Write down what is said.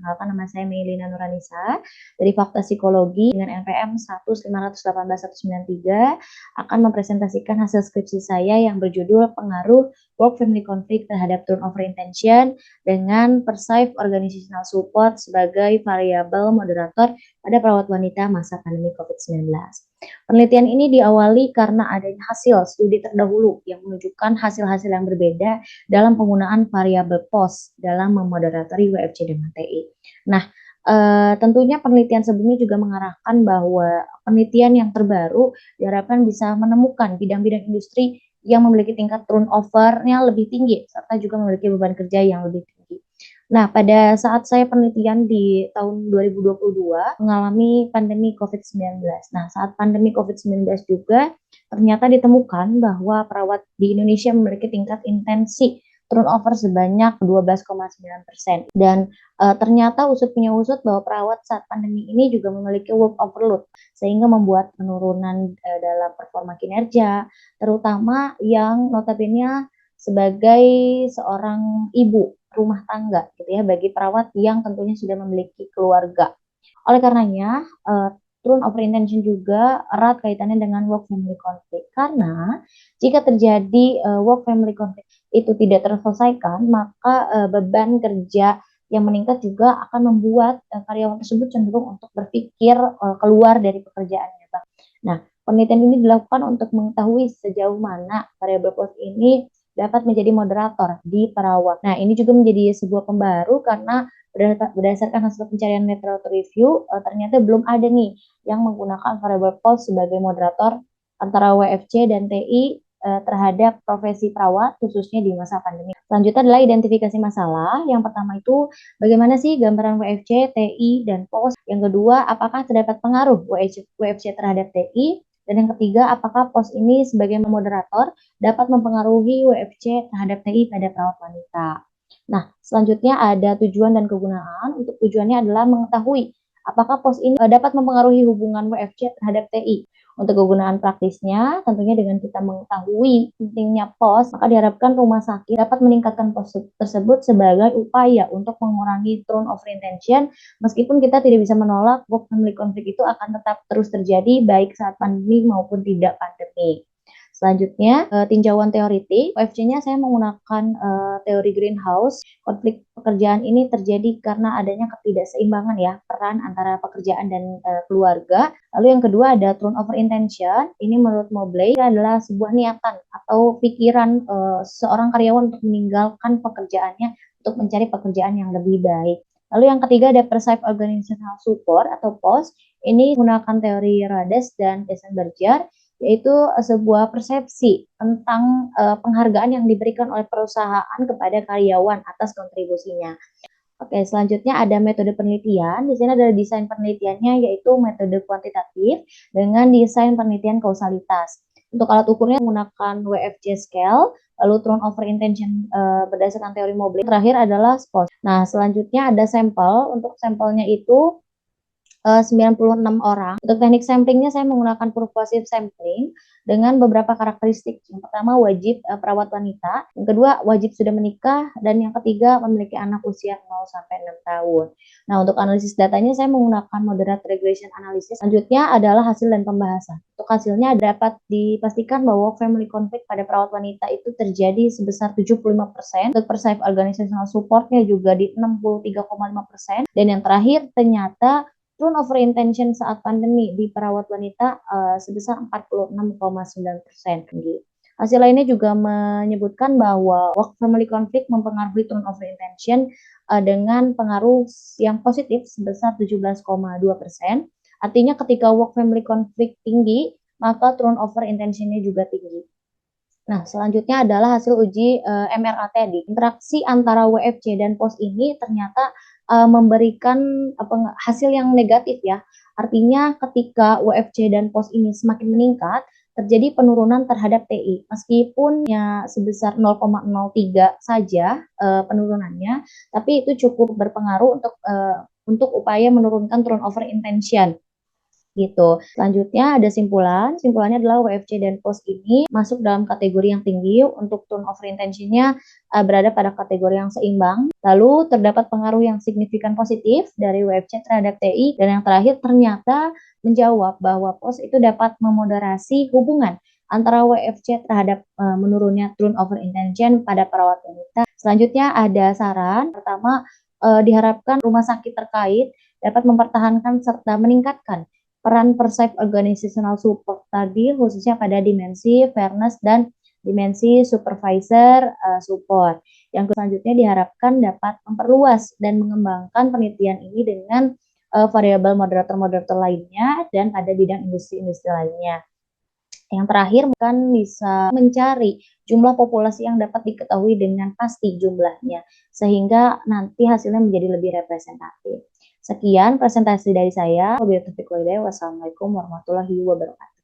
Perkenalkan, nama saya Meilina Nuranisa dari Fakta Psikologi dengan NPM 1518193 akan mempresentasikan hasil skripsi saya yang berjudul Pengaruh Work Family Conflict terhadap Turnover Intention dengan Perceived Organizational Support sebagai variabel moderator pada perawat wanita masa pandemi COVID-19. Penelitian ini diawali karena adanya hasil studi terdahulu yang menunjukkan hasil-hasil yang berbeda dalam penggunaan variabel POS dalam memoderatori WFC dan HTI. Nah, tentunya penelitian sebelumnya juga mengarahkan bahwa penelitian yang terbaru diharapkan bisa menemukan bidang-bidang industri yang memiliki tingkat turnover-nya lebih tinggi serta juga memiliki beban kerja yang lebih tinggi. Nah, pada saat saya penelitian di tahun 2022 mengalami pandemi COVID-19. Nah, saat pandemi COVID-19 juga ternyata ditemukan bahwa perawat di Indonesia memiliki tingkat intensi turnover sebanyak 12,9%. Dan ternyata usut punya usut bahwa perawat saat pandemi ini juga memiliki work overload sehingga membuat penurunan dalam performa kinerja, terutama yang notabene sebagai seorang ibu rumah tangga gitu ya, bagi perawat yang tentunya sudah memiliki keluarga. Oleh karenanya, turnover intention juga erat kaitannya dengan work family conflict, karena jika terjadi work family conflict itu tidak terselesaikan, maka beban kerja yang meningkat juga akan membuat karyawan tersebut cenderung untuk berpikir keluar dari pekerjaannya. Nah, penelitian ini dilakukan untuk mengetahui sejauh mana variabel POS ini dapat menjadi moderator di perawat. Nah, ini juga menjadi sebuah pembaru karena berdasarkan hasil pencarian literatur review, ternyata belum ada nih yang menggunakan variabel POS sebagai moderator antara WFC dan TI terhadap profesi perawat khususnya di masa pandemi. Selanjutnya adalah identifikasi masalah. Yang pertama itu bagaimana sih gambaran WFC, TI, dan POS. Yang kedua, apakah terdapat pengaruh WFC terhadap TI. Dan yang ketiga, apakah POS ini sebagai moderator dapat mempengaruhi WFC terhadap TI pada perawat wanita. Nah, selanjutnya ada tujuan dan kegunaan. Untuk tujuannya adalah mengetahui apakah POS ini dapat mempengaruhi hubungan WFC terhadap TI. Untuk kegunaan praktisnya, tentunya dengan kita mengetahui pentingnya POS, maka diharapkan rumah sakit dapat meningkatkan POS tersebut sebagai upaya untuk mengurangi turnover intention, meskipun kita tidak bisa menolak work family conflict itu akan tetap terus terjadi baik saat pandemi maupun tidak pandemi. Selanjutnya, tinjauan teoritik. WFC-nya saya menggunakan teori greenhouse. Konflik pekerjaan ini terjadi karena adanya ketidakseimbangan ya, peran antara pekerjaan dan keluarga. Lalu yang kedua ada turnover intention. Ini menurut Mobley adalah sebuah niatan atau pikiran seorang karyawan untuk meninggalkan pekerjaannya untuk mencari pekerjaan yang lebih baik. Lalu yang ketiga ada perceived organizational support atau POS. Ini menggunakan teori Rades dan Eisenberger, yaitu sebuah persepsi tentang penghargaan yang diberikan oleh perusahaan kepada karyawan atas kontribusinya. Oke, selanjutnya ada metode penelitian. Di sini ada desain penelitiannya yaitu metode kuantitatif dengan desain penelitian kausalitas. Untuk alat ukurnya menggunakan WFC scale, lalu turnover intention berdasarkan teori Mobley. Terakhir adalah SPOS. Nah, selanjutnya ada sampel. Untuk sampelnya itu 96 orang. Untuk teknik samplingnya saya menggunakan persuasive sampling dengan beberapa karakteristik. Yang pertama wajib perawat wanita, yang kedua wajib sudah menikah, dan yang ketiga memiliki anak usia 0 sampai 6 tahun. Nah, untuk analisis datanya saya menggunakan moderate regression analysis. Selanjutnya adalah hasil dan pembahasan. Untuk hasilnya dapat dipastikan bahwa family conflict pada perawat wanita itu terjadi sebesar 75%. Untuk perceived organizational supportnya juga di 63,5%. Dan yang terakhir ternyata turnover intention saat pandemi di perawat wanita sebesar 46,9%. Hasil lainnya juga menyebutkan bahwa work family conflict mempengaruhi turnover intention dengan pengaruh yang positif sebesar 17,2%. Artinya ketika work family conflict tinggi, maka turnover intention-nya juga tinggi. Nah, selanjutnya adalah hasil uji MRA tadi. Interaksi antara WFC dan POS ini ternyata memberikan hasil yang negatif ya. Artinya ketika WFC dan POS ini semakin meningkat, terjadi penurunan terhadap TI. Meskipun ya sebesar 0,03 saja penurunannya, tapi itu cukup berpengaruh untuk upaya menurunkan turnover intention. gitu. Selanjutnya ada simpulan, simpulannya adalah WFC dan POS ini masuk dalam kategori yang tinggi untuk turnover intention-nya berada pada kategori yang seimbang. Lalu terdapat pengaruh yang signifikan positif dari WFC terhadap TI, dan yang terakhir ternyata menjawab bahwa POS itu dapat memoderasi hubungan antara WFC terhadap menurunnya turnover intention pada perawat wanita. Selanjutnya ada saran, pertama diharapkan rumah sakit terkait dapat mempertahankan serta meningkatkan peran Perceived Organizational Support tadi khususnya pada dimensi fairness dan dimensi supervisor support. Yang selanjutnya diharapkan dapat memperluas dan mengembangkan penelitian ini dengan variabel moderator-moderator lainnya dan pada bidang industri-industri lainnya. Yang terakhir kan bisa mencari jumlah populasi yang dapat diketahui dengan pasti jumlahnya, sehingga nanti hasilnya menjadi lebih representatif. Sekian presentasi dari saya. Wassalamualaikum warahmatullahi wabarakatuh.